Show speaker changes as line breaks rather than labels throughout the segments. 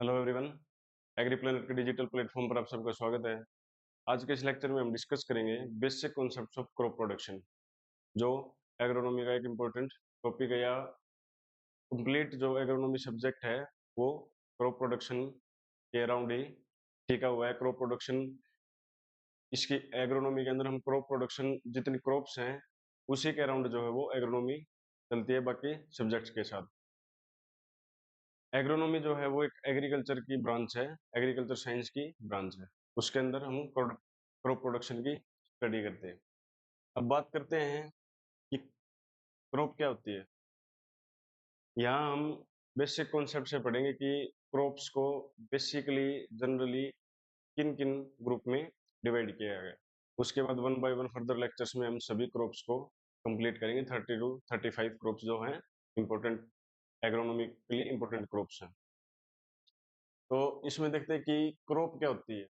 Hello everyone. Agree planet के digital platform पर आप सबका स्वागत है। आज के इस लेक्चर में हम डिस्कस करेंगे basic concepts of crop production, जो एग्रोनॉमी का एक इम्पोर्टेंट टॉपिक है, या कंप्लीट जो एग्रोनॉमी सब्जेक्ट है वो क्रॉप प्रोडक्शन के अराउंड ही टिका हुआ है। क्रॉप प्रोडक्शन, इसकी एग्रोनॉमी के अंदर हम क्रॉप प्रोडक्शन जितनी क्रॉप्स हैं उसी के अराउंड जो है वो एग्रोनॉमी चलती है बाकी सब्जेक्ट्स के साथ। एग्रोनॉमी जो है वो एक एग्रीकल्चर की ब्रांच है, एग्रीकल्चर साइंस की ब्रांच है। उसके अंदर हम क्रॉप प्रोडक्शन की स्टडी करते हैं। अब बात करते हैं कि क्रॉप क्या होती है। यहाँ हम बेसिक कॉन्सेप्ट से पढ़ेंगे कि क्रॉप्स को बेसिकली जनरली किन किन ग्रुप में डिवाइड किया गया। उसके बाद one by one further lectures में हम सभी क्रॉप्स को कंप्लीट करेंगे। 30 टू 35 क्रॉप्स जो हैं इंपॉर्टेंट, एग्रोनॉमिकली इंपॉर्टेंट क्रॉप्स हैं। तो इसमें देखते हैं कि क्रॉप क्या होती है।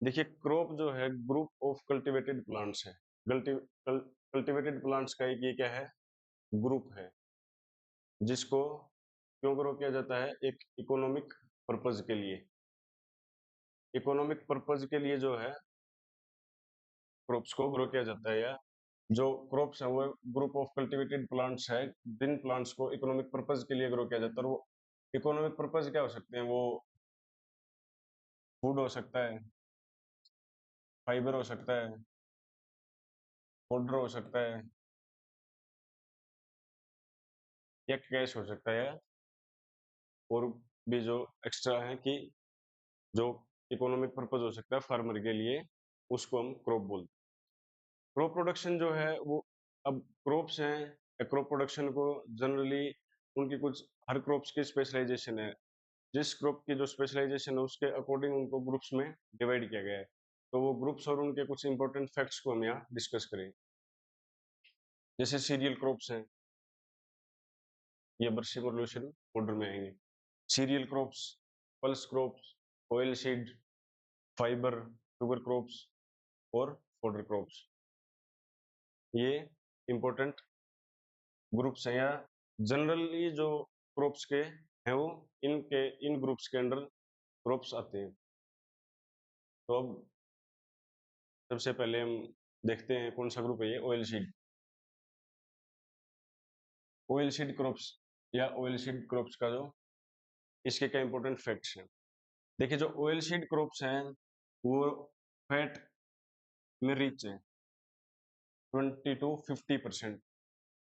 देखिए, क्रॉप जो है ग्रुप ऑफ कल्टीवेटेड प्लांट्स है। कल्टीवेटेड प्लांट्स का एक ये क्या है, ग्रुप है, जिसको क्यों ग्रो किया जाता है, एक इकोनॉमिक पर्पज के लिए। इकोनॉमिक पर्पज के लिए जो है क्रॉप्स को ग्रो किया जाता है, या जो क्रॉप्स है वो ग्रुप ऑफ कल्टीवेटेड प्लांट्स है जिन प्लांट्स को इकोनॉमिक पर्पज के लिए ग्रो किया जाता है। और वो इकोनॉमिक पर्पज क्या हो सकते हैं, वो फूड हो सकता है, फाइबर हो सकता है, पाउडर हो सकता है, या कैश हो सकता है, और भी जो एक्स्ट्रा है कि जो इकोनॉमिक पर्पज हो सकता है फार्मर के लिए, उसको हम क्रॉप बोलते हैं। क्रॉप प्रोडक्शन जो है वो, अब क्रॉप्स हैं, क्रॉप प्रोडक्शन को जनरली उनकी कुछ, हर क्रॉप्स की स्पेशलाइजेशन है। जिस क्रॉप की जो स्पेशलाइजेशन है उसके अकॉर्डिंग उनको ग्रुप्स में डिवाइड किया गया है। तो वो ग्रुप्स और उनके कुछ इंपॉर्टेंट फैक्ट्स को हम यहाँ डिस्कस करें। जैसे सीरियल क्रॉप्स हैं, ये बर्सिम और लूसिन ऑर्डर में आएंगे। Cereal crops, pulse crops, oil seed, fibre, sugar crops और फॉडर क्रॉप्स, ये इंपॉर्टेंट ग्रुप्स हैं, या जनरली जो क्रॉप्स के हैं वो इन ग्रुप्स के अंडर क्रॉप्स आते हैं। तो अब सबसे पहले हम देखते हैं कौन सा ग्रुप है ये, oil seed. Oil seed crops या ऑयल सीड क्रॉप्स का जो, इसके क्या इंपॉर्टेंट फैक्ट्स हैं। देखिए, जो ऑयल सीड क्रॉप्स हैं वो फैट में रिच है, 20 to 50%।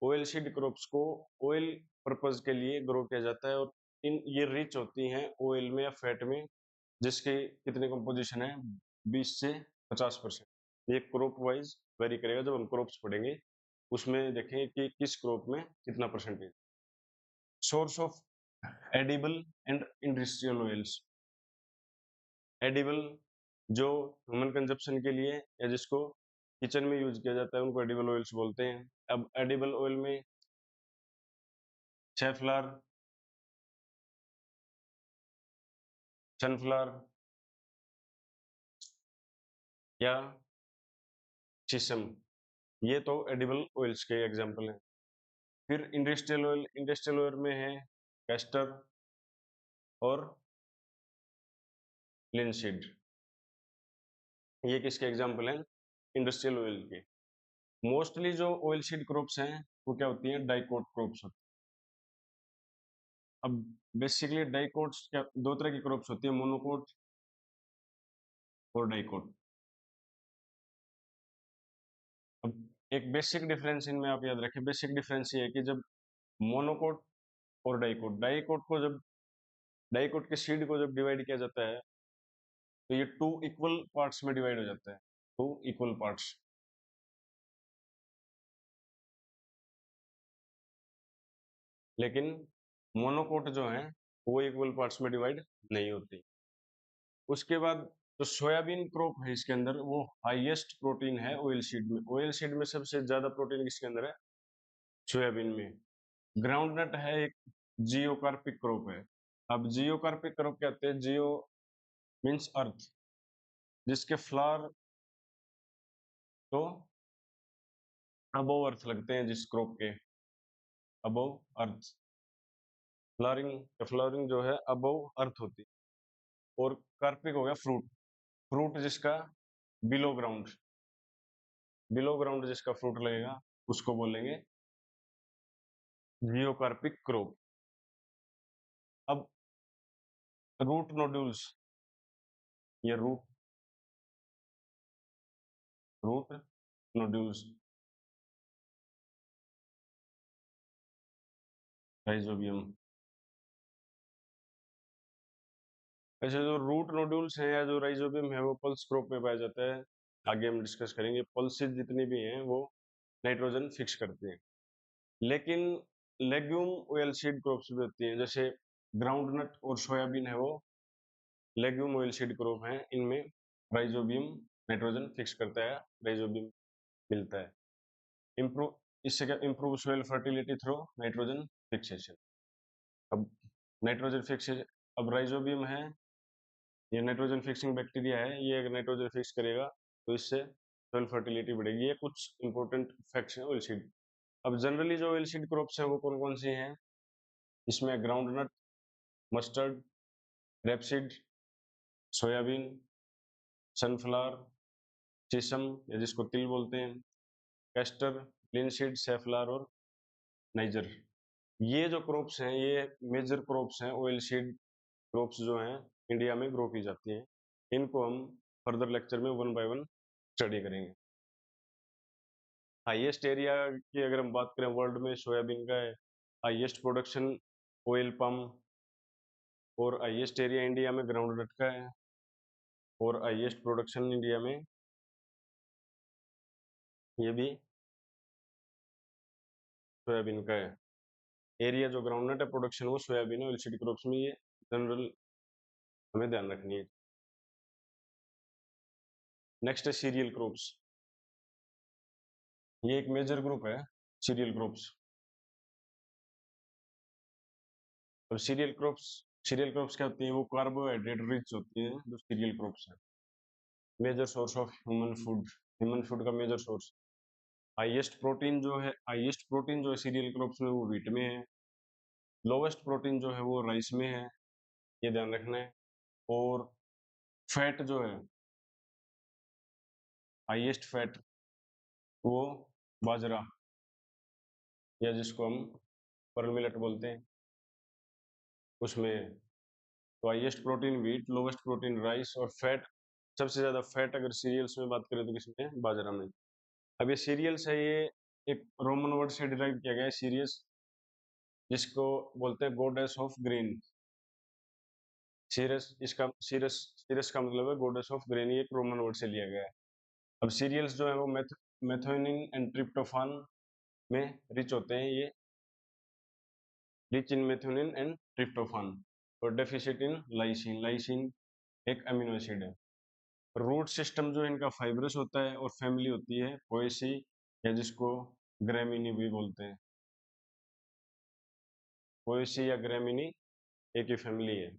ऑयल सीड क्रॉप्स को ऑयल पर्पज के लिए ग्रो किया जाता है, और ये रिच होती हैं ऑयल में या फैट में, जिसकी कितनी कंपोजिशन है, 20 से 50%। ये क्रॉप वाइज वेरी करेगा। जब हम क्रॉप्स पढ़ेंगे उसमें देखेंगे कि किस क्रॉप में कितना percentage. Source of edible and industrial oils. Edible जो ह्यूमन कंजप्शन के लिए या जिसको किचन में यूज किया जाता है उनको एडिबल ऑयल्स बोलते हैं। अब एडिबल ऑयल में सेफ्लॉर, सनफ्लावर या सीसम, ये तो एडिबल ऑयल्स के एग्जांपल हैं। फिर इंडस्ट्रियल ऑयल, इंडस्ट्रियल ऑयल में है कैस्टर और लिनसीड, ये किसके एग्जांपल हैं, इंडस्ट्रियल ऑयल के। मोस्टली जो ऑयल सीड क्रॉप्स हैं वो क्या होती हैं, डाइकोट क्रॉप्स होती हैं। अब बेसिकली डाइकोट्स क्या, दो तरह की क्रॉप्स होती है, मोनोकोट और डाइकोट। अब एक बेसिक डिफरेंस इनमें आप याद रखें, बेसिक डिफरेंस ये है कि जब मोनोकोट और डाइकोट, डाइकोट के सीड को जब डिवाइड किया जाता है तो ये 2 इक्वल पार्ट्स में डिवाइड हो जाता है, 2 इक्वल पार्ट्स। लेकिन मोनोकोट जो है वो इक्वल पार्ट्स में डिवाइड नहीं होती। उसके बाद जो सोयाबीन क्रॉप है इसके अंदर, वो हाईएस्ट प्रोटीन है ऑयल सीड में। ऑयल सीड में सबसे ज्यादा प्रोटीन किसके अंदर है, सोयाबीन में। ग्राउंडनट है एक जियोकार्पिक क्रॉप है। अब जियोकार्पिक क्रॉप कहते हैं, जियो मीन्स अर्थ, जिसके फ्लावर तो अबोव अर्थ लगते हैं, जिस क्रॉप के अबोव अर्थ। फ्लावरिंग जो है अबव अर्थ होती है, और कार्पिक हो गया फ्रूट, फ्रूट जिसका बिलो ग्राउंड जिसका फ्रूट लगेगा उसको बोलेंगे जियोकार्पिक क्रॉप। अब रूट नोड्यूल्स, ये रूट नोड्यूल्स राइजोबियम। ऐसे जो रूट नोड्यूल्स हैं या जो राइजोबियम है वो पल्स क्रॉप में पाया जाता है। आगे हम डिस्कस करेंगे। पल्सेस जितनी भी हैं वो नाइट्रोजन फिक्स करते हैं, लेकिन लेग्यूम ऑयल सीड क्रॉप्स भी होती हैं, जैसे ग्राउंडनट और सोयाबीन है, वो लेग्यूम ऑयल सीड क्रॉप हैं। इनमें राइजोबियम नाइट्रोजन फिक्स करता है, राइजोबियम मिलता है। इम्प्रूव इससे क्या improve soil fertility through nitrogen fixation. अब नाइट्रोजन फिक्सेशन, अब राइजोबियम है, ये नाइट्रोजन फिक्सिंग बैक्टीरिया है, ये अगर नाइट्रोजन फिक्स करेगा तो इससे सोइल फर्टिलिटी बढ़ेगी। ये कुछ इंपॉर्टेंट फैक्ट्स हैं ऑयल सीड। अब जनरली जो ऑयल सीड क्रॉप्स हैं वो कौन कौन सी हैं? इसमें groundnut, mustard, rapeseed, soybean, sunflower, sesame या जिसको तिल बोलते हैं, कैस्टर, लिनसीड, सेफ्लावर और नाइजर। ये जो क्रॉप्स हैं ये मेजर क्रॉप्स हैं, ऑयल सीड क्रॉप्स जो हैं इंडिया में ग्रो की जाती हैं। इनको हम फर्दर लेक्चर में वन बाय वन स्टडी करेंगे। हाईएस्ट एरिया की अगर हम बात करें वर्ल्ड में, सोयाबीन का है हाईएस्ट प्रोडक्शन, ऑयल पम, और हाईएस्ट एरिया इंडिया में ग्राउंडनट का है, और हाईएस्ट प्रोडक्शन इंडिया में ये भी सोयाबीन का है। एरिया जो ग्राउंडनट है, प्रोडक्शन वो सोयाबीन है, ऑयलसीड क्रॉप्स में ये जनरल हमें ध्यान रखनी है। नेक्स्ट है सीरियल क्रॉप्स। ये एक मेजर ग्रुप है सीरियल क्रॉप्स। और सीरियल क्रॉप्स क्या होती हैं? वो कार्बोहाइड्रेट रिच होती हैं जो सीरियल क्रॉप्स है। Major source of human food का मेजर सोर्स। हाईएस्ट प्रोटीन जो है सीरियल क्रॉप्स में वो व्हीट में है। लोवेस्ट प्रोटीन जो है वो राइस में है, ये ध्यान रखना है। और फैट जो है, हाईएस्ट फैट वो बाजरा, या जिसको हम पर्ल मिलेट बोलते हैं, उसमें है। तो highest protein wheat, lowest protein rice, और फैट, सबसे ज्यादा फैट अगर सीरियल्स में बात करें तो किसमें? बाजरा में। अब ये सीरियल्स है, ये एक रोमन वर्ड से डिराइव किया गया है सीरियस, जिसको बोलते हैं गॉडेस ऑफ ग्रीन। सीरस का मतलब है गॉडेस ऑफ ग्रेन, ये एक रोमन वर्ड से लिया गया है। अब सीरियल्स जो है वो मेथोनिन एंड ट्रिप्टोफान में रिच होते हैं, ये रिच इन मेथोनिन एंड ट्रिप्टोफान, और डेफिशिट इन लाइसिन। लाइसिन एक अमीनो एसिड है। रूट सिस्टम जो इनका फाइब्रस होता है, और फैमिली होती है पोएसी, या जिसको ग्रेमिनी भी बोलते हैं। पोएसी या ग्रेमिनी एक ही फैमिली है।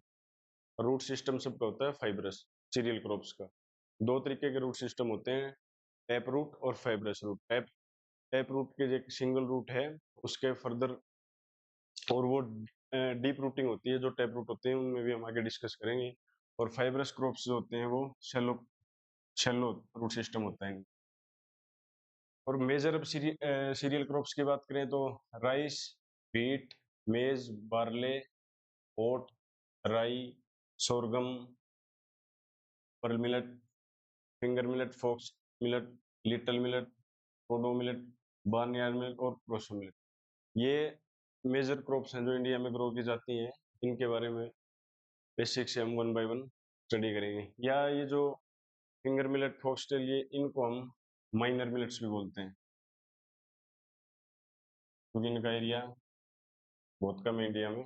रूट सिस्टम सबका होता है फाइब्रस, सीरियल क्रॉप्स का। दो तरीके के रूट सिस्टम होते हैं, टैप रूट और फाइब्रस रूट। टैप रूट के जो सिंगल रूट है उसके फर्दर, और वो डीप रूटिंग होती है। जो टैप रूट होते हैं उनमें भी हम आगे डिस्कस करेंगे। और फाइब्रस क्रॉप्स जो होते हैं वो शेलो रूट सिस्टम होता है। और मेजर अब सीरियल क्रॉप्स की बात करें तो rice, wheat, maize, barley, oat, rye, sorghum, pearl millet, finger millet, fox millet, little millet, kodo millet, barnyard millet और प्रोसो मिलेट। ये मेजर क्रॉप्स हैं जो इंडिया में ग्रो की जाती हैं। इनके बारे में बेसिक से हम वन बाय वन स्टडी करेंगे। या ये जो फिंगर मिलेट, फॉक्सटेल, ये इनको हम माइनर मिलेट्स भी बोलते हैं, क्योंकि इनका एरिया बहुत कम है इंडिया में,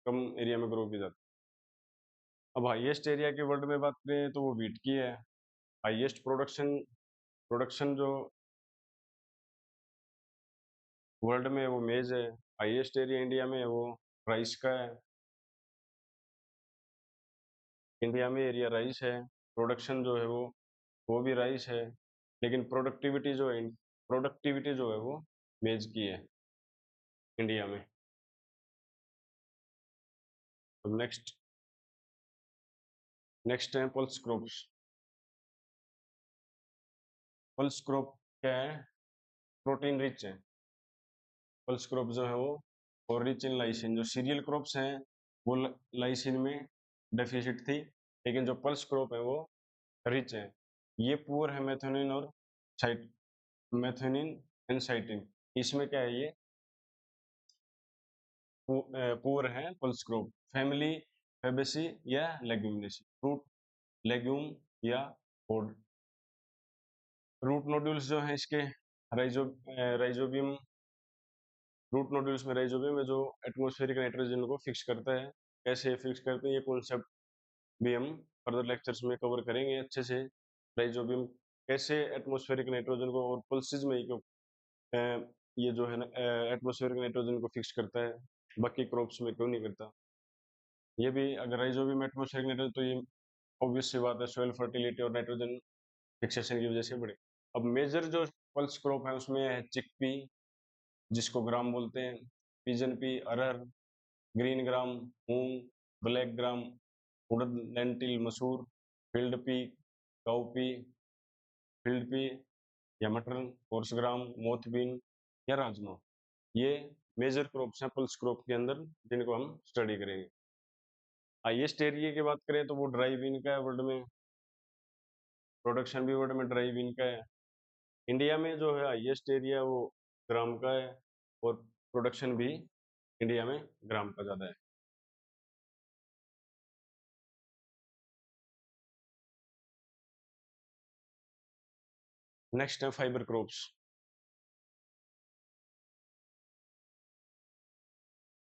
कम एरिया में ग्रो की जाती है। अब हाईएस्ट एरिया के वर्ल्ड में बात करें तो वो व्हीट की है। हाईएस्ट प्रोडक्शन जो वर्ल्ड में वो मेज है। हाईएस्ट एरिया इंडिया में वो राइस का है। इंडिया में एरिया राइस है, प्रोडक्शन जो है वो भी राइस है, लेकिन प्रोडक्टिविटी जो है वो मेज की है इंडिया में। तो नेक्स्ट है पल्स क्रॉप्स। पल्स क्रॉप क्या है? प्रोटीन रिच है। पल्स क्रॉप जो है वो और रिच इन लाइसिन। जो सीरियल क्रॉप्स हैं वो लाइसिन में डेफिसिट थी, लेकिन जो पल्स क्रॉप है वो रिच है। ये पुअर है मेथोनिन और साइट मेथोनिन एंड साइटिन। इसमें क्या है, ये पुअर है पल्स क्रॉप। फैमिली फेबेसी या लेग्यूमिनेसी, फ्रूट लेग्यूम या फूड। रूट नोड्यूल्स जो हैं इसके राइजोबियम, रूट नोड्यूल्स में राइजोबियम है जो एटमॉस्फेरिक नाइट्रोजन को फिक्स करता है। कैसे फिक्स करते हैं ये कॉन्सेप्ट भी हम फर्दर लेक्चर्स में कवर करेंगे अच्छे से। राइजोबियम कैसे एटमॉस्फेरिक नाइट्रोजन को, और पल्सेस में ही क्यों ये जो है ना एटमॉस्फेरिक नाइट्रोजन को फिक्स करता है, बाकी क्रॉप्स में क्यों नहीं करता। ये भी अगर राइजोबियम एटमॉस्फेरिक नाइट्रोजन, तो ये ऑब्वियस सी बात है सॉइल फर्टिलिटी और नाइट्रोजन फिक्सेशन की वजह से बढ़े। अब मेजर जो पल्स क्रॉप है उसमें है चिकपी, जिसको ग्राम बोलते हैं, पिजन पी, अरहर, ग्रीन ग्राम, मूंग, ब्लैक ग्राम, उड़द, लेंटिल, मसूर, field P, cowpea, field P या मटर, कोर्स ग्राम, मोथबीन या राजमा। ये मेजर क्रॉप्स हैं पल्स क्रॉप के अंदर जिनको हम स्टडी करेंगे। हाईएस्ट एरिया की बात करें तो वो ड्राई बीन का है वर्ल्ड में, प्रोडक्शन भी वर्ल्ड में ड्राई बीन का है। इंडिया में जो है हाईएस्ट एरिया वो ग्राम का है, और प्रोडक्शन भी इंडिया में ग्राम का ज़्यादा है। नेक्स्ट है fibre crops.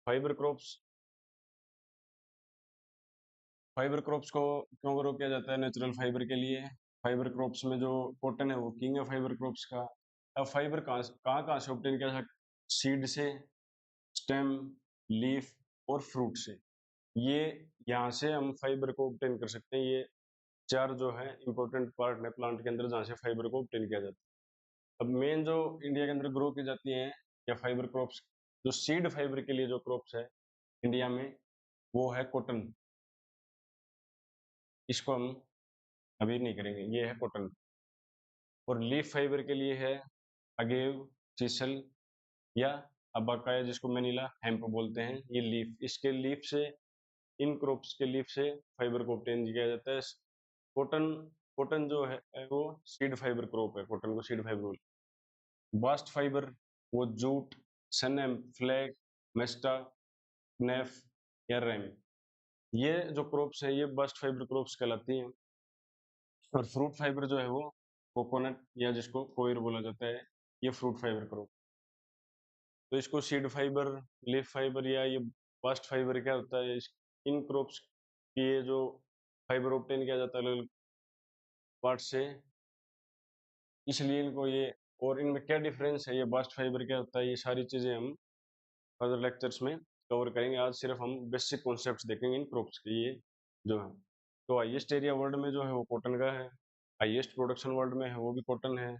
Fibre crops fibre crops को क्यों ग्रो किया जाता है? नेचुरल फाइबर के लिए। फाइबर क्रॉप्स में जो कॉटन है वो किंग है फाइबर क्रॉप्स का। अब फाइबर कहाँ से ऑब्टेन किया जाता है? सीड से, स्टेम, लीफ और फ्रूट से। ये यहाँ से हम फाइबर को ऑब्टेन कर सकते हैं। ये चार जो है इंपॉर्टेंट पार्ट है प्लांट के अंदर जहाँ से फाइबर को ऑब्टेन किया जाता है। अब मेन जो इंडिया के अंदर ग्रो की जाती है या फाइबर क्रॉप्स, जो सीड फाइबर के लिए जो क्रॉप्स है इंडिया में, वो है कॉटन। इसको हम अभी नहीं करेंगे, ये है कॉटन। और लीफ फाइबर के लिए है अगेव, चीसल या अबाकाया, जिसको मैनिला हेम्प बोलते हैं। ये लीफ, इसके लीफ से, इन क्रॉप्स के लीफ से फाइबर को ऑब्टेन किया जाता है। कॉटन कॉटन जो है वो सीड फाइबर क्रॉप है, कॉटन को सीड फाइबर बोलते हैं। बास्ट फाइबर वो जूट, सनम, फ्लैग, मेस्टा, नेफ या रैम, ये जो क्रॉप्स है ये बास्ट फाइबर क्रॉप्स कहलाती हैं। और फ्रूट फाइबर जो है वो कोकोनट या जिसको कोयर बोला जाता है, ये फ्रूट फाइबर क्रॉप। तो इसको सीड फाइबर, लीफ फाइबर या ये बास्ट फाइबर क्या होता है, इन क्रॉप्स की ये जो फाइबर ऑब्टेन किया जाता है अलग पार्ट से, इसलिए इनको ये, और इनमें क्या डिफरेंस है, ये बास्ट फाइबर क्या होता है, ये सारी चीज़ें हम फर्दर लेक्चर्स में कवर करेंगे। आज सिर्फ हम बेसिक कॉन्सेप्ट्स देखेंगे इन क्रॉप्स के, ये जो है। तो हाईएस्ट एरिया वर्ल्ड में जो है वो कॉटन का है, हाईएस्ट प्रोडक्शन वर्ल्ड में है वो भी कॉटन है।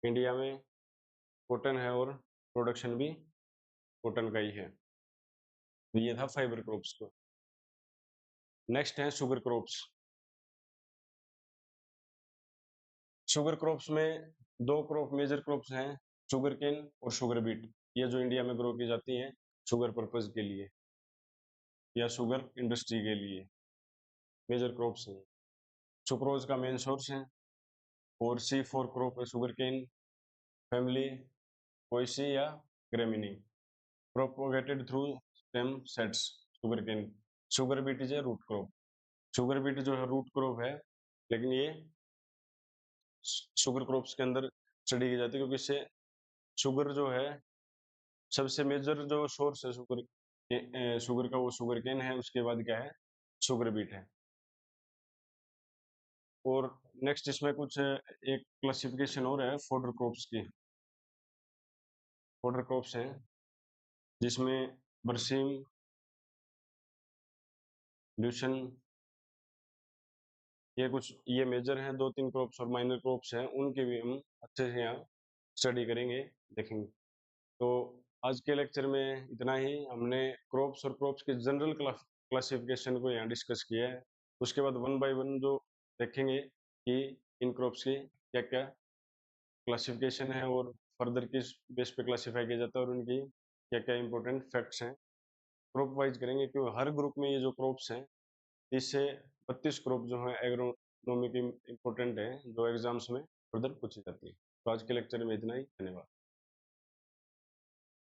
इंडिया में कॉटन है और प्रोडक्शन भी कॉटन का ही है। तो ये था फाइबर क्रॉप्स को। नेक्स्ट है शुगर क्रॉप्स। शुगर क्रॉप्स में दो क्रॉप मेजर क्रॉप्स हैं, शुगर केन और शुगर बीट। ये जो इंडिया में ग्रो की जाती हैं शुगर पर्पज के लिए या शुगर इंडस्ट्री के लिए, मेजर क्रॉप्स हैं। सुक्रोज का मेन सोर्स है। और C4 क्रॉप है शुगर केन फैमिली, पोएसी या Gramineae, propagated through stem sets. Sugarcane, sugar beet is a root crop. Sugar beet जो है रूट क्रॉप है, लेकिन ये शुगर क्रॉप्स के अंदर स्टडी की जाती है, क्योंकि इससे शुगर जो है सबसे मेजर जो सोर्स है शुगर का वो शुगर केन है, उसके बाद क्या है, शुगर बीट है। और नेक्स्ट इसमें कुछ एक क्लासिफिकेशन और है फॉडर क्रॉप्स की। फॉडर क्रॉप्स हैं जिसमें बरसीम, ल्यूशन, ये मेजर हैं। दो तीन क्रॉप्स और माइनर क्रॉप्स हैं, उनके भी हम अच्छे से यहाँ स्टडी करेंगे, देखेंगे। तो आज के लेक्चर में इतना ही। हमने क्रॉप्स और क्रॉप्स के जनरल क्लासिफिकेशन को यहाँ डिस्कस किया है। उसके बाद वन बाय वन जो देखेंगे कि इन क्रॉप्स की क्या-क्या क्लासिफिकेशन है और फर्दर किस बेस पे क्लासिफाई किया जाता है और उनकी क्या-क्या इंपॉर्टेंट फैक्ट्स हैं। क्रॉप वाइज करेंगे क्योंकि हर ग्रुप में ये जो क्रॉप्स हैं, इससे 32 क्रॉप जो है एग्रोनॉमी की इंपॉर्टेंट है, जो एग्जाम्स में फर्दर पूछी जाती है। तो आज के लेक्चर में इतना ही, धन्यवाद।